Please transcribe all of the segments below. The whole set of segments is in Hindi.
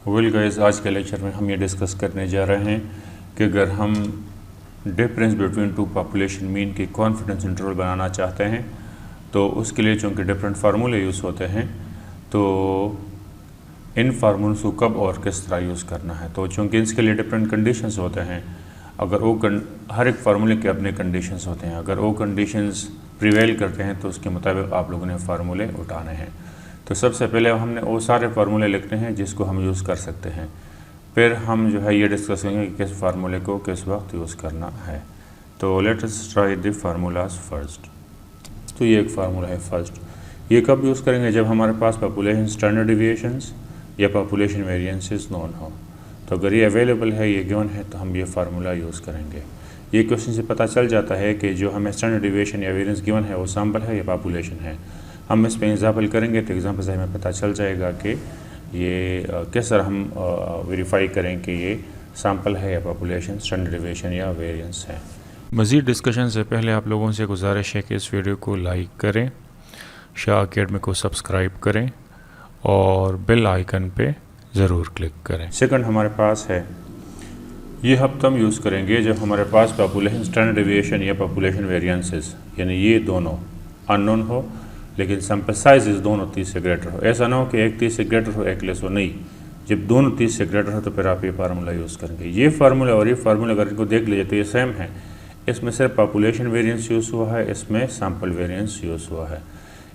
वेल गाइस, आज के लेक्चर में हम ये डिस्कस करने जा रहे हैं कि अगर हम difference between two population mean की कॉन्फिडेंस इंटरवल बनाना चाहते हैं तो उसके लिए चूँकि डिफरेंट फार्मूले यूज़ होते हैं तो इन फार्मूलों को कब और किस तरह यूज़ करना है। तो चूँकि इसके लिए डिफरेंट कंडीशंस होते हैं, अगर वो हर एक फार्मूले के अपने कंडीशंस होते हैं, अगर वो कंडीशंस प्रिवेल करते हैं तो उसके मुताबिक आप लोगों ने फार्मूले उठाने हैं। तो सबसे पहले हमने वो सारे फार्मूले लिखने हैं जिसको हम यूज़ कर सकते हैं, फिर हम जो है ये डिस्कस करेंगे कि किस फार्मूले को किस वक्त यूज़ करना है। तो let us try the formulas first. तो ये एक फार्मूला है फर्स्ट, ये कब यूज़ करेंगे जब हमारे पास पॉपुलेशन स्टैंडर्ड डिविएशंस या पॉपुलेशन वेरिएंसेस नोन हो। तो अगर ये अवेलेबल है, ये गिवन है, तो हम ये फार्मूला यूज़ करेंगे। ये क्वेश्चन से पता चल जाता है कि जो हमें स्टैंडर्ड डिविएशन या वेरिएंस गिवन है वो सैम्पल है या पॉपुलेशन है। हम इस पर एग्जाम्पल करेंगे तो एग्जाम्पल से हमें पता चल जाएगा कि ये किस तरह हम वेरीफाई करें कि ये सैम्पल है या पॉपुलेशन, स्टैंडर्ड डिविएशन या वेरिएंस है। मज़ीद डिस्कशन से पहले आप लोगों से गुजारिश है कि इस वीडियो को लाइक करें, शाह अकेडमी को सब्सक्राइब करें और बेल आइकन पे ज़रूर क्लिक करें। सेकंड हमारे पास है, ये हम तब यूज़ करेंगे जब हमारे पास पॉपुलेशन स्टैंडर्ड डिविएशन या पॉपुलेशन वेरिएंसेस यानी ये दोनों अननोन हो लेकिन सैंपल साइज दोनों 30 से ग्रेटर हो। ऐसा ना हो कि एक 30 से ग्रेटर हो एक लेस हो, नहीं, जब दोनों 30 से ग्रेटर हो तो फिर आप ये फार्मूला यूज़ करेंगे। ये फार्मूला और ये फार्मूला अगर इनको देख लीजिए तो ये सेम है, इसमें सिर्फ पॉपुलेशन वेरिएंस यूज़ हुआ है, इसमें सैंपल वेरिएंस यूज़ हुआ है।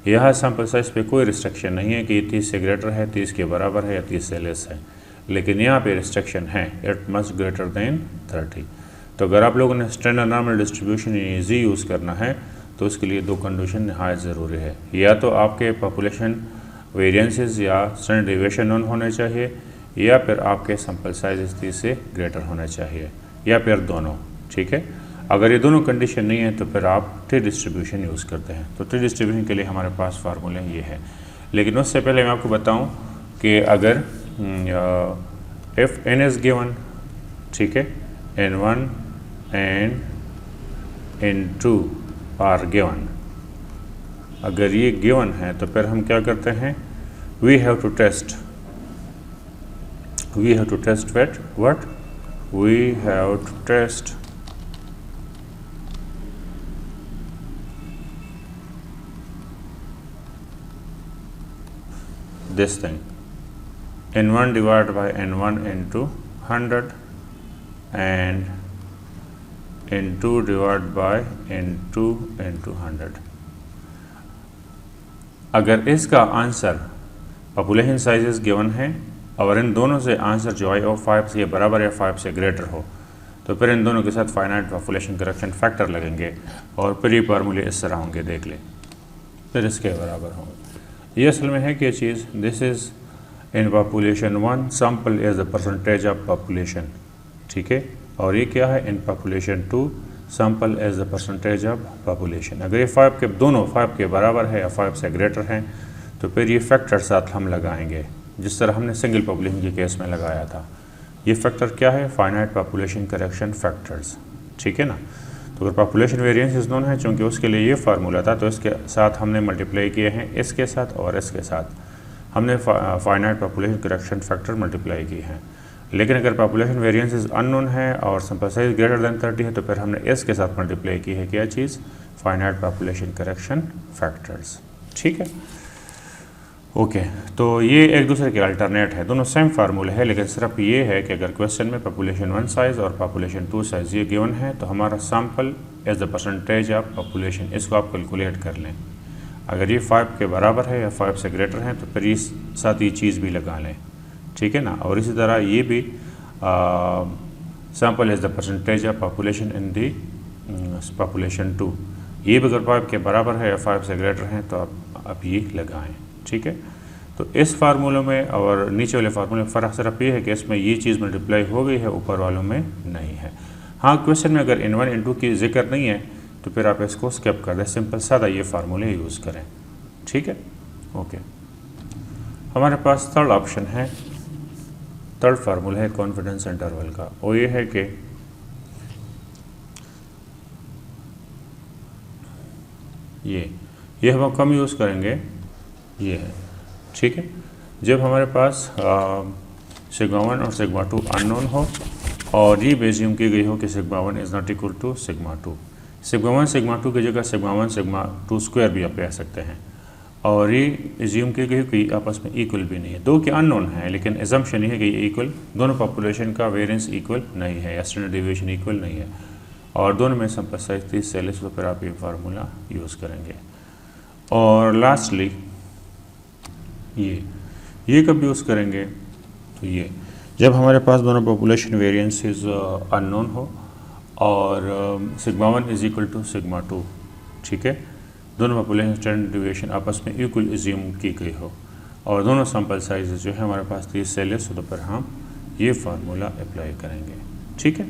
यहाँ सैंपल साइज़ पे कोई रिस्ट्रिक्शन नहीं है कि ये 30 से ग्रेटर है, 30 के बराबर है या 30 से लेस है, लेकिन यहाँ पे रिस्ट्रिक्शन है, इट मस्ट ग्रेटर देन 30। तो अगर आप लोगों ने standard normal distribution easy use करना है तो उसके लिए दो कंडीशन नहायत ज़रूरी है, या तो आपके पॉपुलेशन वेरिएंसेस या स्टैंडर्ड डिविएशन नॉन होने चाहिए, या फिर आपके सैंपल साइज 30 से ग्रेटर होने चाहिए, या फिर दोनों। ठीक है, अगर ये दोनों कंडीशन नहीं है तो फिर आप ट्री डिस्ट्रीब्यूशन यूज़ करते हैं। तो ट्री डिस्ट्रीब्यूशन के लिए हमारे पास फार्मूले ये है, लेकिन उससे पहले मैं आपको बताऊँ कि अगर इफ़ n इज़ गिवन, ठीक है, n1 and n2 are given, अगर ये गिवन है तो फिर हम क्या करते हैं, we have to test what we have to test this thing, n1 divided by n1 into 100 and n2 divided by n2 into 100। अगर इसका आंसर पॉपुलेशन साइजेस गिवन है और इन दोनों से आंसर जो है वो 5 से बराबर या 5 से ग्रेटर हो तो फिर इन दोनों के साथ फाइनाइट पॉपुलेशन करेक्शन फैक्टर लगेंगे और फिर ये फार्मूले इस तरह होंगे, देख लें, फिर इसके बराबर होंगे। ये असल में है क्या चीज़, this is in population 1 sample as the percentage of population, ठीक है, और ये क्या है, in population 2 sample as the percentage of population. अगर ये 5 के दोनों 5 के बराबर है या 5 से ग्रेटर हैं तो फिर ये फैक्टर साथ हम लगाएंगे जिस तरह हमने सिंगल पॉपुलेशन के केस में लगाया था। ये फैक्टर क्या है, फाइनाइट पॉपुलेशन करेक्शन फैक्टर्स, ठीक है ना। तो अगर पॉपुलेशन वेरिएंसेस दोनों हैं, चूँकि उसके लिए ये फार्मूला था तो इसके साथ हमने मल्टीप्लाई किए हैं, इसके साथ और इसके साथ हमने finite population correction factor multiply किए हैं। लेकिन अगर पॉपुलेशन वेरिएंसेस अननोन है और सैंपल साइज ग्रेटर देन 30 है तो फिर हमने इसके साथ मल्टीप्लाई की है क्या चीज़, फाइनाइट पॉपुलेशन करेक्शन फैक्टर्स, ठीक है। ओके, तो ये एक दूसरे के अल्टरनेट है, दोनों सेम फार्मूले है, लेकिन सिर्फ ये है कि अगर क्वेश्चन में पॉपुलेशन 1 साइज़ और पॉपुलेशन 2 साइज़ ये गिवन है तो हमारा sample as the percentage of population, इसको आप कैलकुलेट कर लें। अगर ये 5 के बराबर है या 5 से ग्रेटर है तो फिर इस साथ ये चीज़ भी लगा लें, ठीक है ना। और इसी तरह ये भी sample as the percentage of population in the population 2, ये भी अगर 5 के बराबर है या 5 से ग्रेटर हैं तो आप ये लगाएं, ठीक है। तो इस फार्मूले में और नीचे वाले फार्मूले में फ़र्क सिर्फ ये है कि इसमें ये चीज़ मल्टीप्लाई हो गई है, ऊपर वालों में नहीं है। हाँ, क्वेश्चन में अगर n1 n2 की जिक्र नहीं है तो फिर आप इसको स्किप कर दें, सिंपल सादा ये फार्मूले यूज़ करें, ठीक है। ओके, हमारे पास थर्ड ऑप्शन है, थर्ड फार्मूला है कॉन्फिडेंस इंटरवल का, वो ये है कि ये हम कम यूज़ करेंगे, ये है, ठीक है। जब हमारे पास सिग्मा 1 और सिग्मा 2 अननोन हो और ये बेज्यूम की गई हो कि sigma 1 is not equal to sigma 2। Sigma 1 sigma 2 की जगह सिग्मा 1 सिग्मा 2 स्क्वायर भी आप कह सकते हैं। और ये एज्यूम की गई कि आपस में इक्वल भी नहीं है, दो के अननोन है लेकिन एजम्पशन ये है कि ये इक्वल, दोनों पॉपुलेशन का वेरिएंस इक्वल नहीं है या स्टैंडर्ड डिविएशन इक्वल नहीं है और दोनों में सैंपल साइज 30 से लेस, तो फिर आप ये फार्मूला यूज़ करेंगे। और लास्टली ये कब यूज़ करेंगे, तो ये जब हमारे पास दोनों पॉपुलेशन वेरिएंसेस अननोन हो और sigma 1 is equal to sigma 2, ठीक है, दोनों पॉपुलेशन स्टैंडर्ड डिविएशन आपस में इक्वल एज्यूम की गई हो और दोनों सैंपल साइज जो है हमारे पास 30 से लेस हो, तो फिर हम ये फार्मूला अप्लाई करेंगे, ठीक है।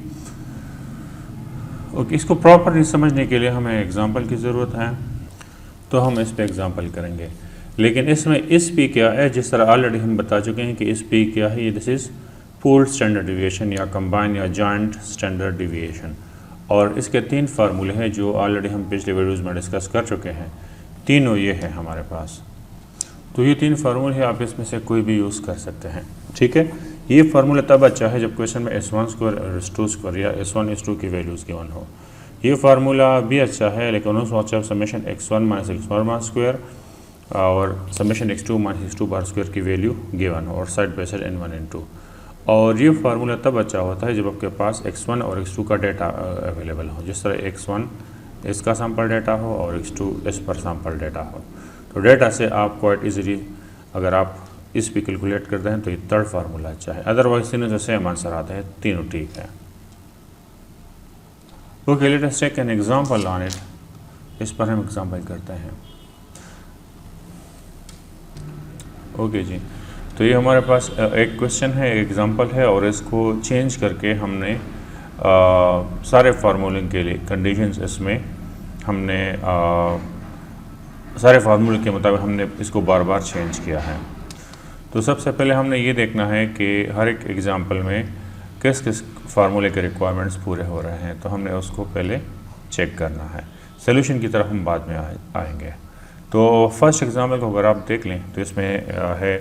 ओके, इसको प्रॉपरली समझने के लिए हमें एग्जांपल की ज़रूरत है, तो हम इस पे एग्जांपल करेंगे। लेकिन इसमें इस पी क्या है, जिस तरह ऑलरेडी हम बता चुके हैं कि इस पी क्या है, ये this is pooled standard deviation या कंबाइन या जॉइंट स्टैंडर्ड डिविएशन। और इसके 3 फार्मूले हैं जो ऑलरेडी हम पिछले वीडियोज़ में डिस्कस कर चुके हैं, तीनों ये है हमारे पास। तो ये 3 फार्मूले हैं, आप इसमें से कोई भी यूज़ कर सकते हैं, ठीक है। ये फार्मूला तब अच्छा है जब क्वेश्चन में S1 स्क्वायर और S2 स्क्वायर या S1 S2 की वैल्यूज़ गिवन हो। ये फार्मूला भी अच्छा है लेकिन उसमें अच्छा summation x1 minus x1 bar square और summation x2 minus x2 bar square की वैल्यू गिवन हो और side by side n1 n2। और ये फार्मूला तब अच्छा होता है जब आपके पास x1 और x2 का डेटा अवेलेबल हो, जिस तरह x1 इसका सैम्पल डेटा हो और x2 इस पर सैम्पल डेटा हो। तो डेटा से आप क्वाइट इजीली अगर आप इस पे कैलकुलेट करते हैं तो ये थर्ड फार्मूला अच्छा है, अदरवाइज तीनों जो सेम आंसर आता है, तीनों ठीक है। Okay, let us take an example on it, इस पर हम एग्जांपल करते हैं। ओके जी, तो ये हमारे पास एक क्वेश्चन है, एक एग्जांपल है और इसको चेंज करके हमने सारे फार्मूले के लिए कंडीशंस इसमें हमने सारे फार्मूले के मुताबिक हमने इसको बार बार चेंज किया है। तो सबसे पहले हमने ये देखना है कि हर एक एग्जांपल में किस किस फार्मूले के रिक्वायरमेंट्स पूरे हो रहे हैं, तो हमने उसको पहले चेक करना है। सोल्यूशन की तरफ हम बाद में आएंगे। तो फर्स्ट एग्जांपल को अगर आप देख लें तो इसमें है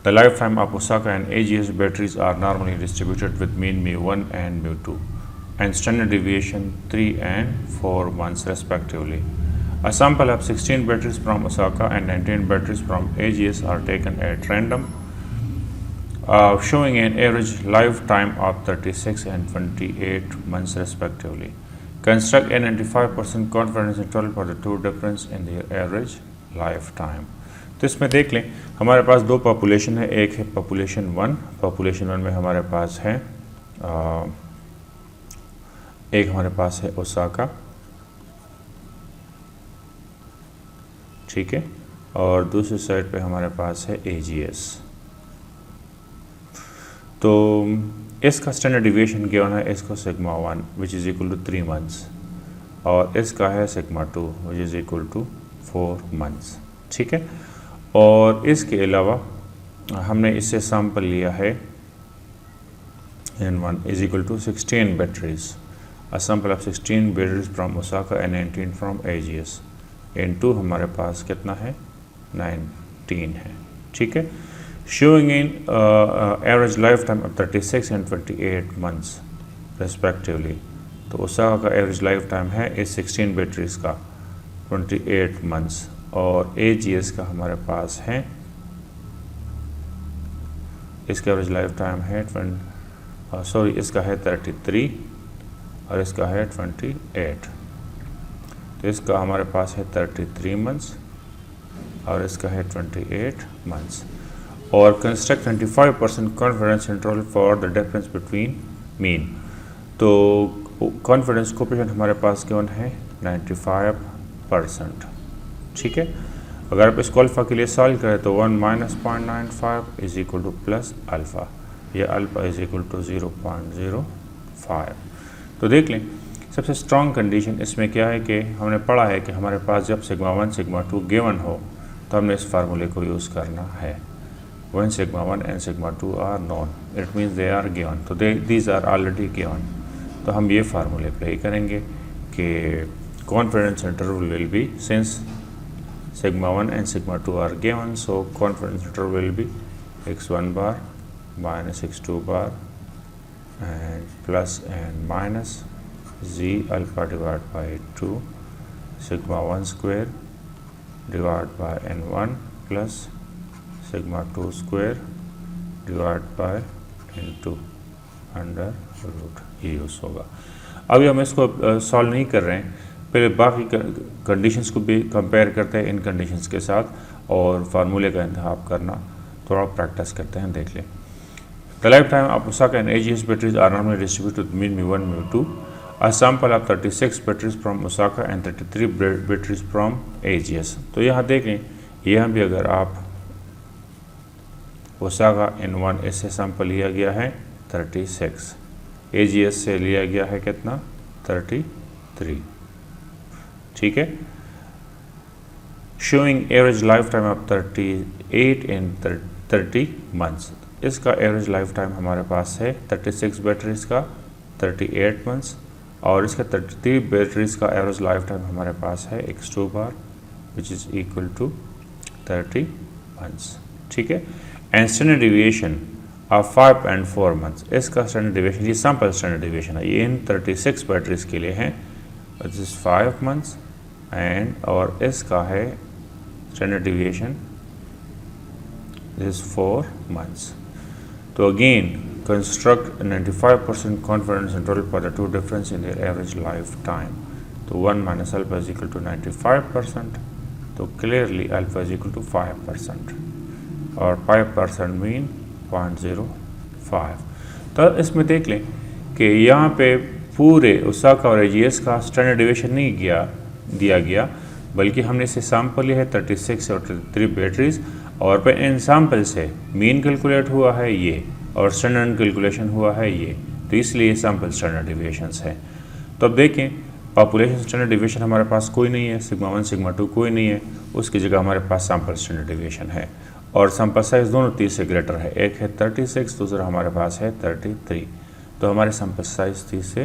the life time of Osaka and AGS batteries are normally distributed with mean μ1 and μ2 and standard deviation 3 and 4 months respectively. A sample of 16 batteries from Osaka and 19 batteries from AGS are taken at random, showing an average lifetime of 36 and 28 months respectively. Construct a 95% confidence interval for the two difference in their average lifetime. तो इसमें देख लें हमारे पास दो पॉपुलेशन है, एक है पॉपुलेशन 1, पॉपुलेशन 1 में हमारे पास है एक हमारे पास है ओसाका, ठीक है, और दूसरी साइड पे हमारे पास है AGS। तो इसका स्टैंडर्ड डिविएशन गिवन है, इसको sigma 1 which is equal to 3 months और इसका है sigma 2 which is equal to 4 months, ठीक है। और इसके अलावा हमने इससे सैंपल लिया है N1 is equal to 16 batteries, a sample of 16 batteries from Osaka and 19 from AGS। N2 हमारे पास कितना है, 19 है, ठीक है। Showing in average life time of 36 and 28 months respectively. तो ओसाका का एवरेज लाइफ टाइम है इस 16 बैटरीज का 28 months और AGS का हमारे पास है, इसका एवरेज लाइफ टाइम है इसका है 33 और इसका है 28। तो इसका हमारे पास है 33 months और इसका है 28 months। और construct 25% confidence interval for the difference between mean. तो कॉन्फिडेंस कोएफिशिएंट हमारे पास कौन है, 95%, ठीक है। अगर आप इसको अल्फ़ा के लिए सॉल्व करें तो 1 - 0.95 is equal two plus alpha, या अल्फ़ा इज इक्वल टू 0.05। तो देख लें सबसे स्ट्रॉन्ग कंडीशन इसमें क्या है कि हमने पढ़ा है कि हमारे पास जब सिग्मा 1 सिग्मा 2 गिवन हो तो हमने इस फार्मूले को यूज़ करना है। when sigma 1 and sigma 2 are known, it means they are given, तो these are already given। तो हम ये फार्मूले अप्लाई करेंगे कि confidence interval will be, since sigma 1 and sigma 2 are given, so confidence interval will be x1 bar minus x2 bar and plus and minus z alpha divided by 2 sigma 1 square divided by n1 plus sigma 2 square divided by n2 under root ये यूज़ होगा। अभी हम इसको सॉल्व नहीं कर रहे हैं, पहले बाकी कंडीशंस को भी कंपेयर करते हैं इन कंडीशंस के साथ और फार्मूले का इंतखाब करना थोड़ा प्रैक्टिस करते हैं। देख लें। The life time of Osaka and AGS batteries are normally distributed mean mu1 mu2 a sample of 36 batteries from Osaka and 33 batteries from AGS. तो यहाँ देखें, यहाँ भी अगर आप ओसाका N1 इससे सैंपल लिया गया है 36, एजीएस से लिया गया है कितना 33, ठीक है। Showing average life time of 38 and 30 months. इसका एवरेज लाइफ टाइम हमारे पास है 36 बैटरीज का 38 मंथ्स और इसका 33 बैटरीज का एवरेज लाइफ टाइम हमारे पास है x2 bar which is equal to 30 months, ठीक है। And standard deviation of 5 and 4 months. इसका स्टैंडर्ड डिविएशन, ये सैंपल स्टैंडर्ड डिविएशन है, ये इन 36 बैटरीज के लिए है विच इज़ 5 मंथ्स एंड और इसका है स्टैंडर्ड डिविएशन इज 4 मंथ्स। तो again construct 95% confidence interval for the two difference in their average life time. तो 1 minus alpha is equal to 95%, तो clearly alpha is equal to 5% और 5% मीन 0.05। तो इसमें देख लें कि यहाँ पे पूरे ओसाका और एजीएस का स्टैंडर्ड डिविएशन नहीं दिया गया, बल्कि हमने इसे सैम्पल लिया है 36 और 33 बैटरीज और फिर इन सैम्पल से मीन कैलकुलेट हुआ है ये और स्टैंडर्ड कैलकुलेशन हुआ है ये, तो इसलिए सैम्पल स्टैंडर्ड डिविएशंस है। तो अब देखें, पॉपुलेशन स्टैंडर्ड डिविएशन हमारे पास कोई नहीं है, सिग्मा 1 सिग्मा 2 कोई नहीं है, उसकी जगह हमारे पास सैम्पल स्टैंडर्ड डिविएशन है और सैंपल साइज दोनों 30 से ग्रेटर है, एक है 36, दूसरा हमारे पास है 33, तो हमारे सैंपल साइज 30 से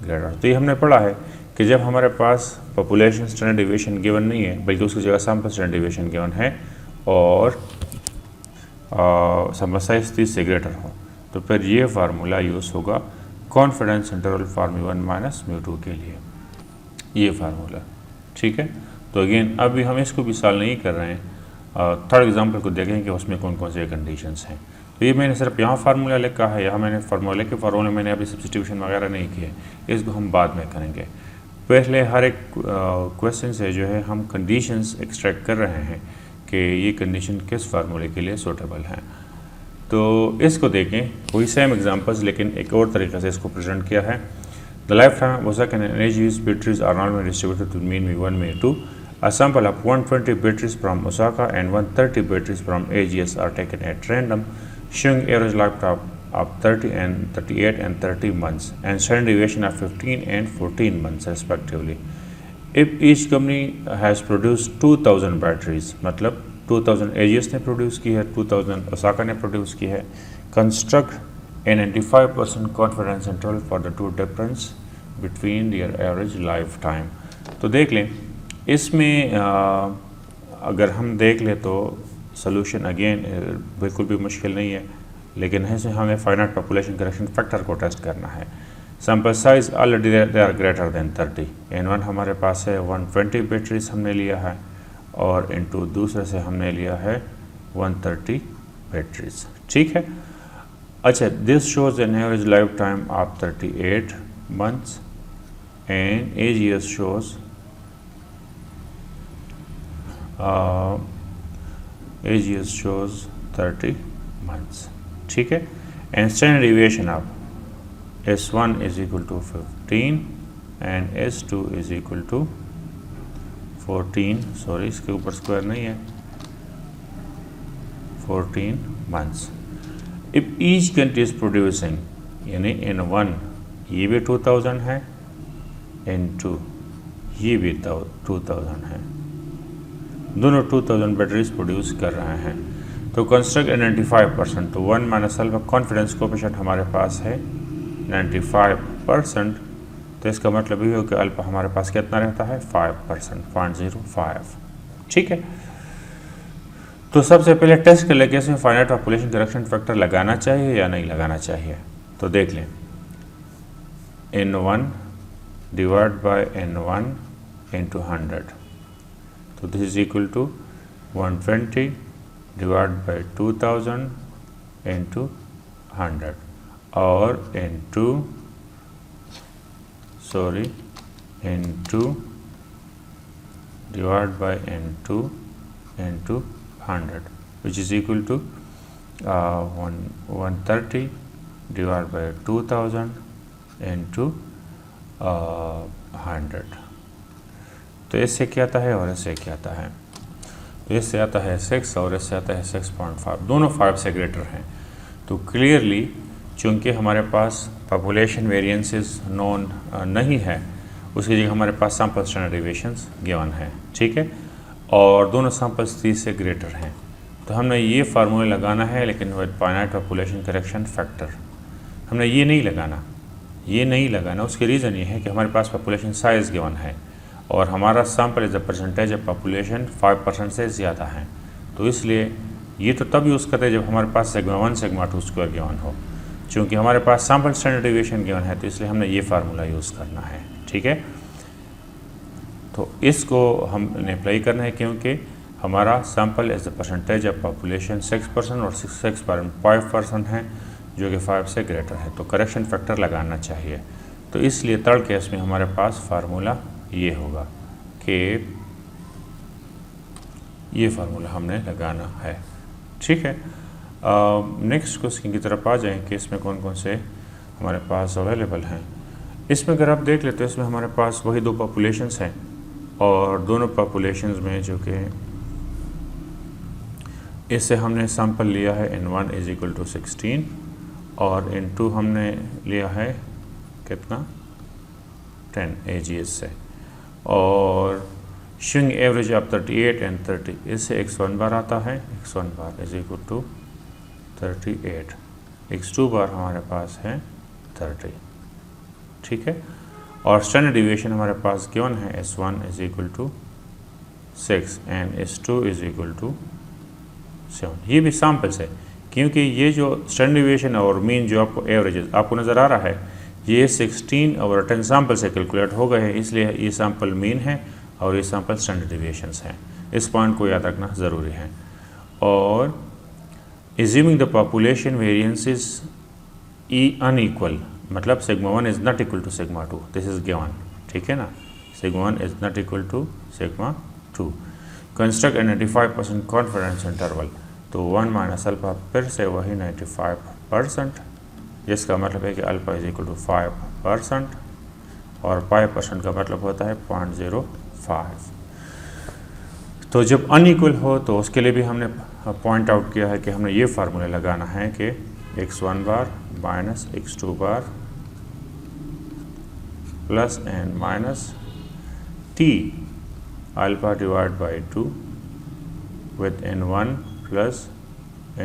ग्रेटर। तो ये हमने पढ़ा है कि जब हमारे पास पॉपुलेशन स्टैंडर्ड डिविएशन गिवन नहीं है बल्कि उसकी जगह सैंपल स्टैंडर्ड डिविएशन गिवन है और सैंपल साइज 30 से ग्रेटर हो, तो फिर ये फार्मूला यूज़ होगा confidence interval for mu1 minus mu2 के लिए, ये फार्मूला, ठीक है। तो अगेन अभी हम इसको भी सॉल्व नहीं कर रहे हैं, थर्ड एग्जांपल को देखें कि उसमें कौन कौन से कंडीशंस हैं। तो ये मैंने सिर्फ यहाँ फार्मूला लिखा है, यहाँ मैंने फार्मूले मैंने अभी सब्स्टिट्यूशन वगैरह नहीं किए, इसको हम बाद में करेंगे। पहले हर एक क्वेश्चन से जो है हम कंडीशंस एक्सट्रैक्ट कर रहे हैं कि ये कंडीशन किस फार्मूले के लिए सूटेबल हैं। तो इसको देखें, वही सेम एग्जांपल्स लेकिन एक और तरीके से इसको प्रेजेंट किया है। The life time of Osaka and AGS batteries are normally distributed to mean mu1 mu2 A sample of 120 batteries from Osaka and 130 batteries from AGS are taken at random, showing average lifetime of 30 and 38 and 30 months and standard deviation of 15 and 14 months respectively. If each company has produced 2000 batteries, मतलब 2000 AGS ने प्रोड्यूस की है, 2000 ओसाका ने प्रोड्यूस की है, construct a 95% confidence interval for the two difference between their average lifetime. तो देख लें, इसमें अगर हम देख लें तो सोल्यूशन अगेन बिल्कुल भी मुश्किल नहीं है, लेकिन ऐसे हमें फाइनाइट पॉपुलेशन करेक्शन फैक्टर को टेस्ट करना है। Sample size already they are greater than 30, N1 हमारे पास है 120 बैटरीज हमने लिया है और इनटू दूसरे से हमने लिया है 130 बैटरीज, ठीक है। अच्छा, this shows an average life time of 38 months and AGS shows AGS shows 30 months, ठीक है। and standard deviation of S1 is equal to 15 and S2 is equal to 14, sorry इसके ऊपर स्क्वायर नहीं है, 14 months. If each country is producing, यानी N1 ये भी 2000 है, N2 ये भी 2000 है, दोनों 2000 बैटरीज प्रोड्यूस कर रहे हैं। तो कंस्ट्रक्ट 95%, तो 1 माइनस अल्फा कॉन्फिडेंस कोएफिशिएंट हमारे पास है 95%, तो इसका मतलब ये हो कि अल्फा हमारे पास कितना रहता है 5%, 0.05, ठीक है। तो सबसे पहले टेस्ट कर ले कि इसमें फाइनाइट पॉपुलेशन करेक्शन फैक्टर लगाना चाहिए या नहीं लगाना चाहिए। तो देख लें, n1 divide by n1 into 100, तो this is equal to 120 divide by 2000 into 100 और n2 divide by n2 into 100 which is equal to 130 divided by 2000 into 100। तो इससे क्या आता है और इससे क्या आता है, तो इससे आता है 6 और इससे आता है 6.5, दोनों 5 से ग्रेटर हैं। तो क्लियरली चूँकि हमारे पास पॉपुलेशन वेरिएंसेस नोन नहीं है, उसकी जगह हमारे पास सैम्पल स्टैंडर्ड डेविएशंस गिवन है, ठीक है, और दोनों सैम्पल्स 30 से ग्रेटर हैं। तो हमने ये फार्मूला लगाना है, लेकिन with finite population correction factor हमने ये नहीं लगाना। उसकी रीज़न ये है कि हमारे पास पॉपुलेशन साइज़ गिवन है और हमारा sample as a percentage of population 5% से ज़्यादा है। तो इसलिए ये तो तब यूज़ करते हैं जब हमारे पास सिग्मा 1 सिग्मा 2 स्क्वायर गिवन हो। चूँकि हमारे पास सैम्पल स्टैंडर्ड डेविएशन गिवन है, तो इसलिए हमने ये फार्मूला यूज़ करना है, ठीक है। तो इसको हमने अप्लाई करना है क्योंकि हमारा sample as the percentage of population 6% और 6.5% है, जो कि 5 से ग्रेटर है। तो करेक्शन फैक्टर लगाना चाहिए। तो इसलिए थर्ड केस में हमारे पास फार्मूला ये होगा कि ये फार्मूला हमने लगाना है, ठीक है। नेक्स्ट क्वेश्चन की तरफ आ जाएं कि इसमें कौन कौन से हमारे पास अवेलेबल हैं। इसमें अगर आप देख लेते हैं, इसमें हमारे पास वही दो पॉपुलेशंस हैं और दोनों पॉपुलेशंस में जो कि इससे हमने सैंपल लिया है n1 इज इक्वल टू 16 और n2 हमने लिया है कितना 10 AGS से, और शोइंग एवरेज ऑफ 38 एंड 30, इससे x1 बार आता है, x1 bar is equal to 38, x2 bar हमारे पास है 30, ठीक है। और स्टैंडर्ड डिविएशन हमारे पास गिवन है s1 is equal to 6 and s2 is equal to 7। ये भी सैम्पल्स है, क्योंकि ये जो स्टैंडर्ड डिविएशन और मीन जो आपको एवरेज आपको नज़र आ रहा है, ये 16 और 10 सैम्पल से कैलकुलेट हो गए हैं, इसलिए ये सैम्पल मीन है और ये सैम्पल स्टैंडर्ड डिविएशंस हैं। इस पॉइंट को याद रखना ज़रूरी है। और assuming the population variances unequal, मतलब sigma 1 is not equal to sigma 2, this is given, ठीक है ना। Sigma 1 is not equal to sigma 2। Construct 95% confidence interval, तो 1 माइनस अल्फा फिर से वही 95%, जिसका मतलब है कि अल्फा इज इक्वल टू 5% और 5% का मतलब होता है 0.05। तो जब अनइक्वल हो तो उसके लिए भी हमने पॉइंट आउट किया है कि हमने ये फार्मूला लगाना है कि x1 bar minus x2 bar plus N minus t alpha divide by 2 with n1 plus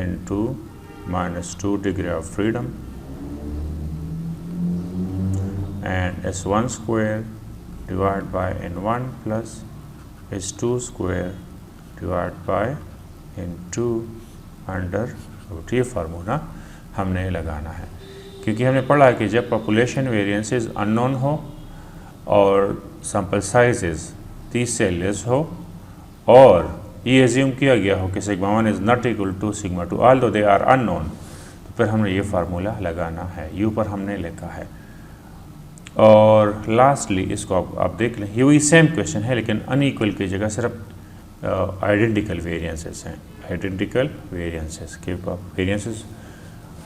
n2 minus 2 degree of freedom and s1 square divided by n1 plus s2 square divided by n2 under root. ये फार्मूला हमने लगाना है, क्योंकि हमने पढ़ा कि जब पॉपुलेशन वेरिएंसेस अननोन हो और सैंपल साइजेस 30 से लेस हो और ये एज्यूम किया गया हो कि sigma 1 is not equal to sigma 2 although they are unknown, तो फिर हमने ये फार्मूला लगाना है। यू पर हमने लिखा है। और लास्टली इसको आप देख लें, ये वही सेम क्वेश्चन है, लेकिन अनइक्वल की जगह सिर्फ आइडेंटिकल वेरिएंसेस हैं। आइडेंटिकल वेरिएंसेस के वेरिएंसेस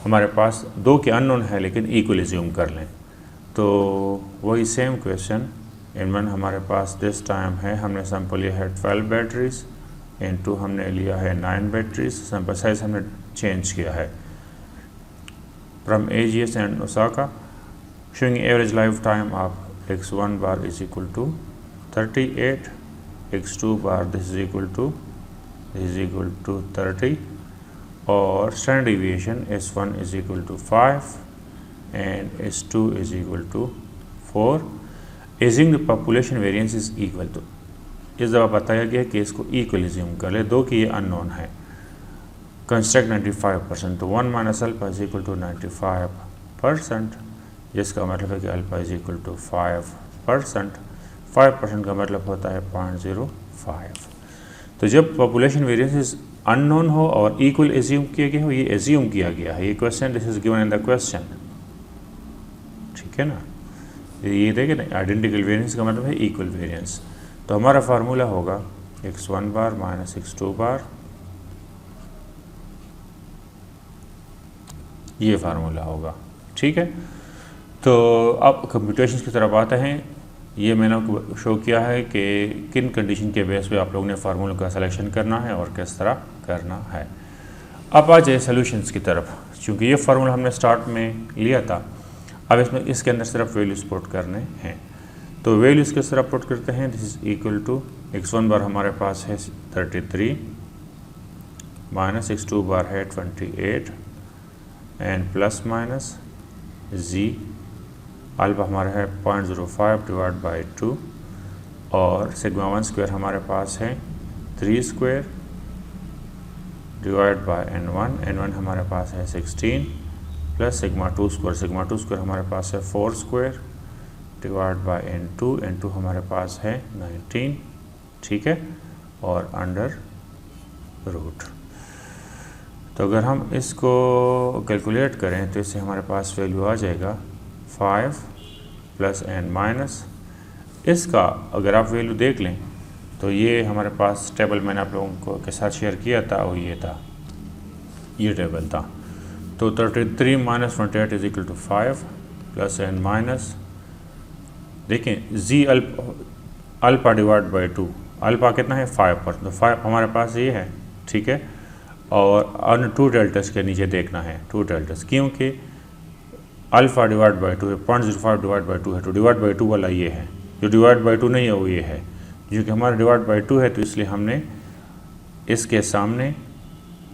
हमारे पास दो के अननोन है, लेकिन इक्वल एज्यूम कर लें, तो वही सेम क्वेश्चन n1 हमारे पास दिस टाइम है, हमने सैंपल लिया है 12 बैटरीज, n2 हमने लिया है 9 बैटरीज, सैंपल साइज हमने चेंज किया है from AGS and Osaka, showing average lifetime of x1 bar is equal to 38, x2 bar this is equal to 30, और standard deviation s1 is equal to 5 and s2 is equal to 4. Assuming the population variance is equal, तो इस दफ़ा बताया गया कि इसको इक्वल एज्यूम कर ले, दो कि ये अननोन है, कंस्ट्रक्ट 95%, तो 1 minus alpha is equal to 95%, जिसका मतलब है कि अल्फा इज इक्वल टू 5%। 5% का मतलब होता है 0.05। तो जब पॉपुलेशन वेरिएंस अननोन हो और इक्वल एज्यूम किया गया हो, ये एज्यूम किया गया है, ये question this is given in the question, ठीक है ना। ये देखें ना, आइडेंटिकल वेरिएंस का मतलब है इक्वल वेरिएंस। तो हमारा फार्मूला होगा x1 बार माइनस x2 बार, ये फार्मूला होगा, ठीक है। तो अब कंप्यूटेशंस की तरफ आते हैं। ये मैंने आपको शो किया है कि किन कंडीशन के बेस पे आप लोगों ने फार्मूला का सिलेक्शन करना है और किस तरह करना है। अब आ जाए सॉल्यूशंस की तरफ। चूँकि ये फार्मूला हमने स्टार्ट में लिया था, अब इसके अंदर सिर्फ वैल्यूज पुट करने हैं। तो वैल्यूज किस तरह पुट करते हैं, this is equal to x1 bar हमारे पास है 33 माइनस x2 बार है 28 and plus minus z alpha हमारा है 0.05 डिवाइड बाई 2 और सिग्मा 1 स्क्वायर हमारे पास है 3 स्क्वायर डिवाइड बाय n1 हमारे पास है 16 प्लस सिग्मा 2 स्क्वायर हमारे पास है 4 स्क्वायर डिवाइड बाय n2 हमारे पास है 19, ठीक है, और अंडर रूट। तो अगर हम इसको कैलकुलेट करें तो इससे हमारे पास वैल्यू आ जाएगा 5 प्लस n माइनस। इसका अगर आप वैल्यू देख लें तो ये हमारे पास टेबल मैंने आप लोगों को के साथ शेयर किया था, और ये था, ये टेबल था। तो 33 minus 28 is equal to 5 plus n minus, देखें z alpha divide by 2, alpha कितना है 5%, तो 5 हमारे पास ये है, ठीक है। और अन्य 2 डेल्टास के नीचे देखना है, 2 डेल्टास, क्योंकि अल्फा डिवाइड बाई 2 है, 0.05 डिवाइड बाई 2 है, तो डिवाइड बाई 2 वाला ये है, जो डिवाइड बाई 2 नहीं है वो ये है। क्योंकि हमारा डिवाइड बाई 2 है तो इसलिए हमने इसके सामने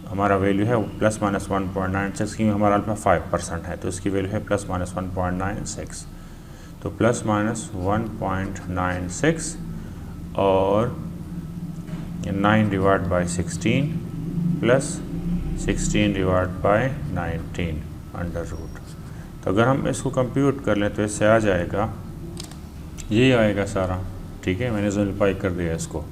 हमारा वैल्यू है प्लस माइनस 1.96, क्योंकि हमारा अल्फा 5% है तो इसकी वैल्यू है प्लस माइनस 1.96, तो प्लस माइनस 1.96 और 9 divide by 16 plus 16 divide by 19 under root. तो अगर हम इसको कंप्यूट कर लें तो इससे आ जाएगा, यही आएगा सारा, ठीक है, मैंने सिंपलीफाई कर दिया इसको,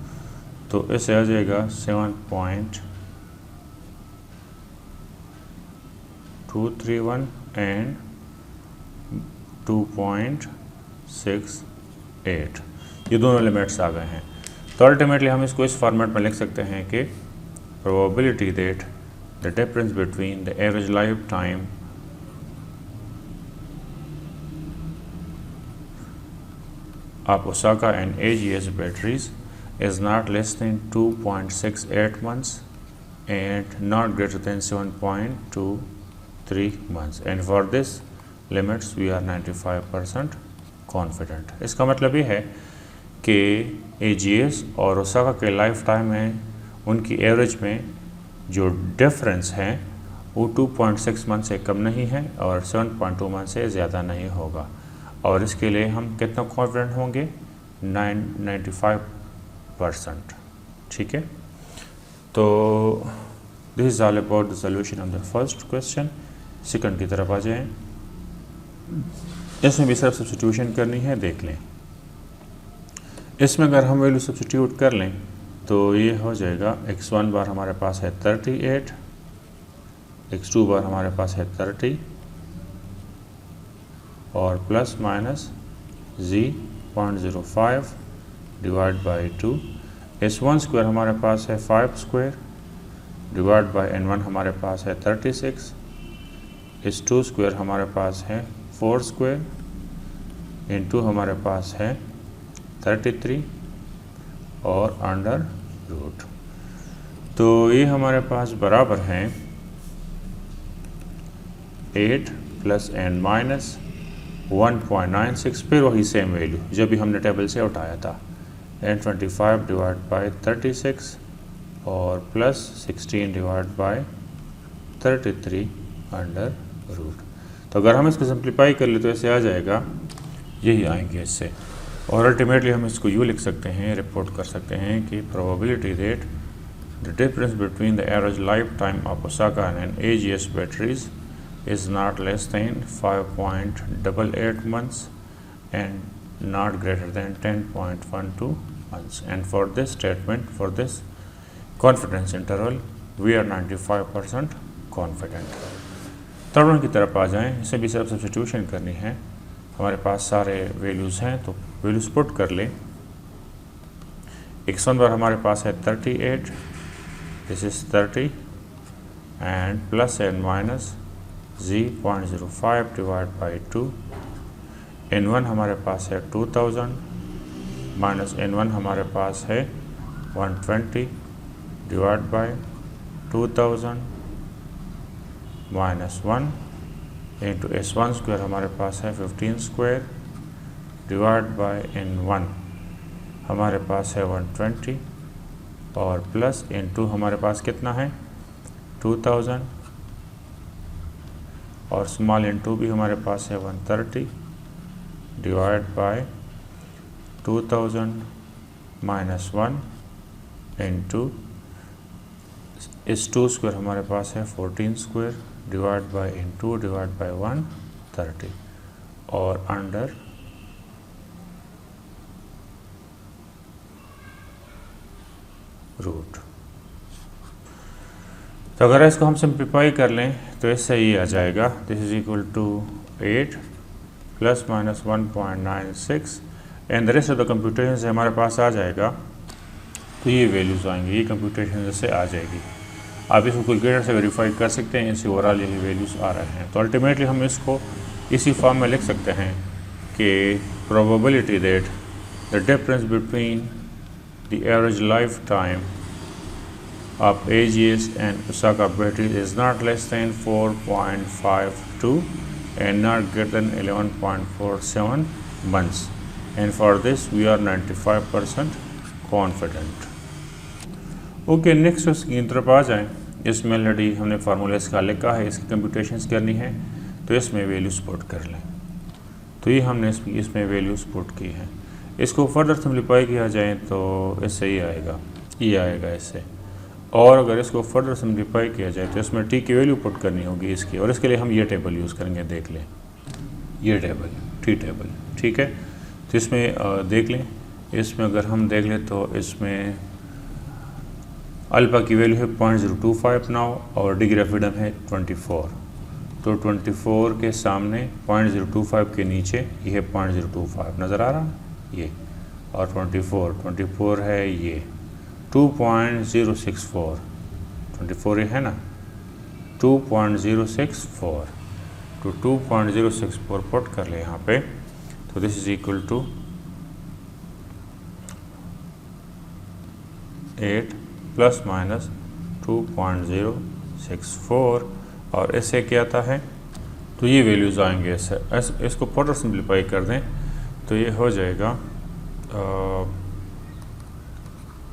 तो इससे आ जाएगा 7.231 एंड 2.68, ये दोनों लिमिट्स आ गए हैं। तो अल्टीमेटली हम इसको इस फॉर्मेट में लिख सकते हैं कि probability that the difference between the average life time of Osaka and AGS batteries is not less than 2.68 months and not greater than 7.23 months, and for this limits we are 95% confident। इसका मतलब ये है कि AGS और ओसाका के लाइफ टाइम में उनकी एवरेज में जो डिफरेंस है वो 2.6 मंथ से कम नहीं है और 7.2 मंथ से ज़्यादा नहीं होगा, और इसके लिए हम कितना कॉन्फिडेंट होंगे, 95%, ठीक है। तो this is all about the solution of the first question. Second की तरफ आ जाएं, इसमें भी सिर्फ सब्स्टिट्यूशन करनी है, देख लें। इसमें अगर हम वैल्यू सब्स्टिट्यूट कर लें तो ये हो जाएगा x1 बार हमारे पास है 38, x2 बार हमारे पास है 30 और plus minus z 0.05 divide by 2, s1 square हमारे पास है 5 स्क्वायर डिवाइड बाई n1 हमारे पास है 36, s2 स्क्वायर हमारे पास है 4 स्क्वायर इंटू हमारे पास है 33 और अंडर रूट। तो ये हमारे पास बराबर हैं 8 प्लस n माइनस 1.96, फिर वही सेम वैल्यू जब भी हमने टेबल से उठाया था, n25 डिवाइड बाई 36 और plus 16 divide by 33 under root. तो अगर हम इसको सिंप्लीफाई कर ले तो ऐसे आ जाएगा, यही आएंगे इससे, और अल्टीमेटली हम इसको यूँ लिख सकते हैं, रिपोर्ट कर सकते हैं कि probability rate the difference between the average lifetime of Osaka and AGS batteries is not less than 5.88 months and not greater than 10.12 months. And for this statement, for this confidence interval, we are 95% confident. तब की तरफ आ जाएं, इसे भी सब सब्स्टिट्यूशन करनी है। हमारे पास सारे वैल्यूज़ हैं तो वैल्यूज़ पुट कर लें। x1 बार हमारे पास है 38, this is 30 and plus and minus z.05 divide by 2। n1 हमारे पास है 2000 माइनस n1 हमारे पास है 120 divide by 2000 minus 1 into s1 square हमारे पास है 15 स्क्वायर डिवाइड बाई n1 हमारे पास है 120 और प्लस n2 हमारे पास कितना है 2000 और स्मॉल n2 भी हमारे पास है 130 divide by 2000 minus 1 into S 2 square हमारे पास है 14 square divide by n2 divide bye 130 और अंडर रूट। तो अगर इसको हम सिंप्लीफाई कर लें तो इससे ये आ जाएगा, this is equal to 8 plus minus 1.96 and the rest of the computation से हमारे पास आ जाएगा। तो ये वैल्यूज़ आएंगे, ये कंप्यूटेशन से आ जाएगी। आप इसको कैलकुलेटर से वेरीफाई कर सकते हैं, इससे ओवरऑल यही वैल्यूज़ आ रहे हैं। तो अल्टीमेटली हम इसको इसी फॉर्म में लिख सकते हैं कि probability that the difference between the average lifetime of AGS and Osaka batteries is not less than 4.52 and not greater than 11.47 months, and for this we are 95% confident. Okay, next उसकी तरफ आ जाएं। इसमें ऑलरेडी हमने फार्मूला इसका लिखा है, इसकी कंप्यूटेशंस करनी है तो इसमें वैल्यूज पुट कर लें। तो ये हमने इसमें वैल्यूज पुट की हैं। इसको फर्दर सिम्प्लीफाई किया जाए तो इससे ये आएगा इससे। और अगर इसको फर्दर सिम्प्लीफाई किया जाए तो इसमें टी की वैल्यू पुट करनी होगी इसकी, और इसके लिए हम ये टेबल यूज़ करेंगे। देख लें ये टेबल, टी टेबल, ठीक है। तो इसमें देख लें, इसमें अगर हम देख लें तो इसमें अल्फा की वैल्यू है 0.025 नाउ और डिग्री ऑफ फ्रीडम है 24। तो 24 के सामने 0.025 के नीचे ये है 0.025 नज़र आ रहा है ये, और 24 है ये 2.064, 24 ये है ना 2.064, तो 2.064 पुट कर ले यहाँ पे। तो this is equal to 8 plus minus 2.064 और इससे क्या आता है, तो ये वैल्यूज़ आएंगे। इसको फर्दर सिंप्लीफाई कर दें तो ये हो जाएगा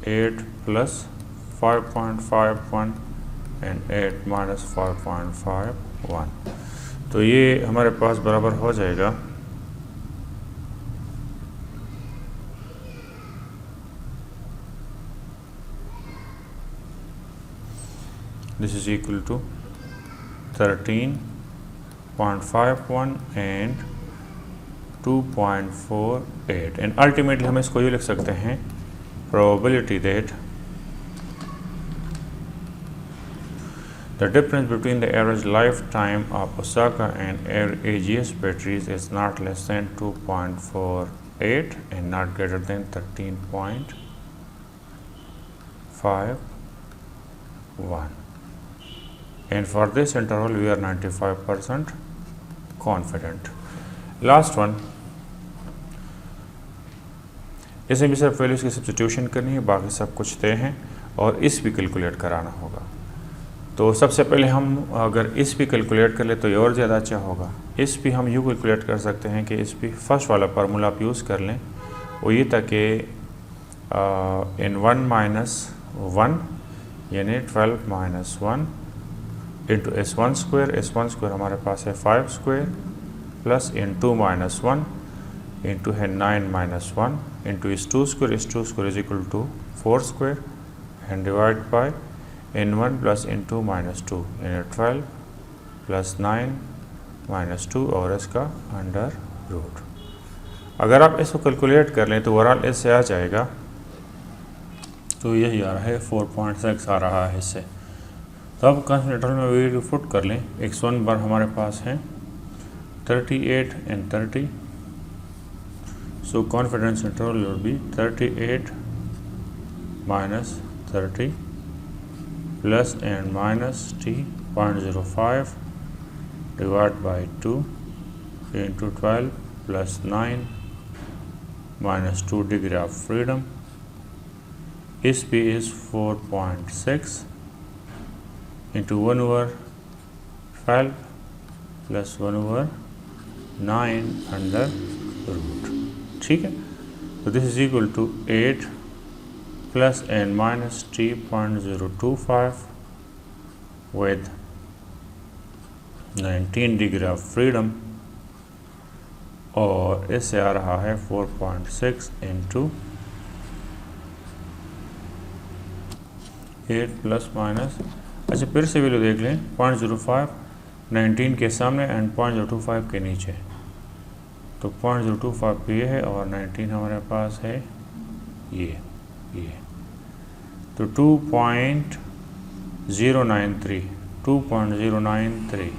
8 प्लस 5.51 एंड 8 माइनस 5.51। तो ये हमारे पास बराबर हो जाएगा this is equal to 13.51 and 2.48 and ultimately हम इसको ये लिख सकते हैं probability that the difference between the average life time of Osaka and AGS batteries is not less than 2.48 and not greater than 13.51 and for this interval we are 95% confident. Last one, इसमें भी सिर्फ वैल्यूज़ की सब्स्टिट्यूशन करनी है, बाकी सब कुछ तय हैं और इस भी कैलकुलेट कराना होगा। तो सबसे पहले हम अगर इस भी कैलकुलेट कर ले तो ये और ज़्यादा अच्छा होगा। इस भी हम यूँ कैलकुलेट कर सकते हैं कि इस भी फर्स्ट वाला फार्मूला आप यूज़ कर लें, वो ये था कि n1 माइनस 1 यानी 12 माइनस 1 इंटू s1 स्क्वायर हमारे पास है 5 square plus n2 minus 1 into है 9 minus 1 into S 2 square is equal to 4 square and divide by n1 plus n2 minus 2 यानी 12 प्लस 9 माइनस 2 और इसका अंडर रूट। अगर आप इसको कैलकुलेट कर लें तो ओवरऑल इससे आ जाएगा, तो यही आ रहा है 4.6 आ रहा है इससे। तो अब कंसंट्रेटर में वैल्यू पुट कर लें। x1 बार हमारे पास है 38 and 30, so confidence interval will be 38 minus 30 plus and minus t 0.05 divided by 2 into 12 plus 9 minus 2 degree of freedom. SP is 4.6 into 1 over 12 plus 1 over 9 under root। ठीक है, तो this is equal to 8 plus N minus t 0.025 with 19 degree of freedom, और इससे आ रहा है 4.6 इंटू 8 प्लस माइनस, अच्छा फिर से वैल्यू देख लें, 0.05 19 के सामने एंड 0.025 के नीचे, तो 0.025 ये है और 19 हमारे पास है ये, तो 2.093,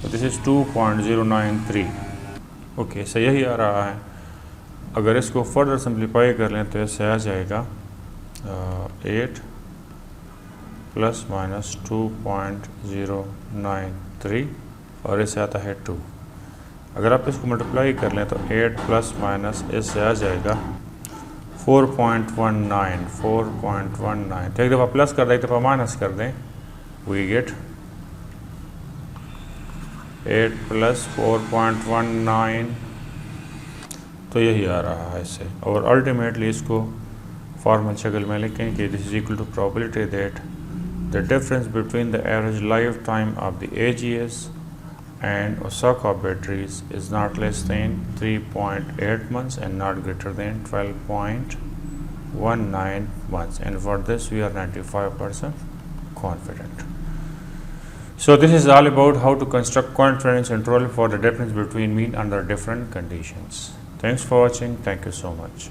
तो दिस इज 2.093। ओके, सही यही आ रहा है। अगर इसको फर्दर सिंप्लीफाई कर लें तो इससे आ जाएगा 8 प्लस माइनस 2.093 और इससे आता है 2। अगर आप इसको मल्टीप्लाई कर लें तो 8 प्लस माइनस इससे आ जाएगा 4.19। तो एक दफ़ा प्लस कर दें, एक दफ़ा माइनस कर दें, वी गेट 8 प्लस 4.19, तो यही आ रहा है इससे। और अल्टीमेटली इसको फॉर्मल शक्ल में लिखें कि this is equal to probability that the difference between the average lifetime of the AGS and Osaka batteries is not less than 3.8 months and not greater than 12.19 months, and for this we are 95% confident. So this is all about how to construct confidence interval for the difference between mean under different conditions. Thanks for watching. Thank you so much.